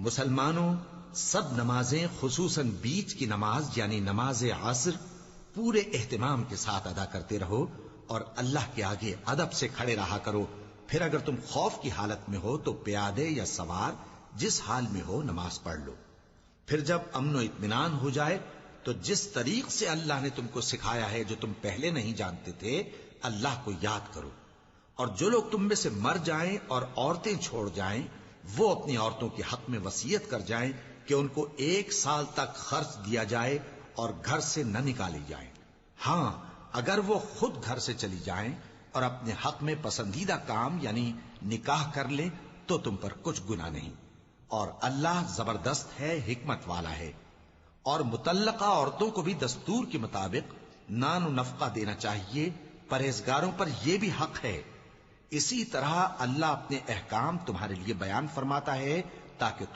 مسلمانوں، سب نمازیں خصوصاً بیچ کی نماز یعنی نماز عصر پورے اہتمام کے ساتھ ادا کرتے رہو اور اللہ کے آگے ادب سے کھڑے رہا کرو. پھر اگر تم خوف کی حالت میں ہو تو پیادے یا سوار جس حال میں ہو نماز پڑھ لو. پھر جب امن و اطمینان ہو جائے تو جس طریق سے اللہ نے تم کو سکھایا ہے جو تم پہلے نہیں جانتے تھے اللہ کو یاد کرو. اور جو لوگ تم میں سے مر جائیں اور عورتیں چھوڑ جائیں وہ اپنی عورتوں کے حق میں وصیت کر جائیں کہ ان کو 1 سال تک خرچ دیا جائے اور گھر سے نہ نکالی جائیں. ہاں اگر وہ خود گھر سے چلی جائیں اور اپنے حق میں پسندیدہ کام یعنی نکاح کر لیں تو تم پر کچھ گناہ نہیں. اور اللہ زبردست ہے، حکمت والا ہے. اور مطلقہ عورتوں کو بھی دستور کے مطابق نان و نفقہ دینا چاہیے. پرہیزگاروں پر یہ بھی حق ہے. اسی طرح اللہ اپنے احکام تمہارے لیے بیان فرماتا ہے تاکہ تم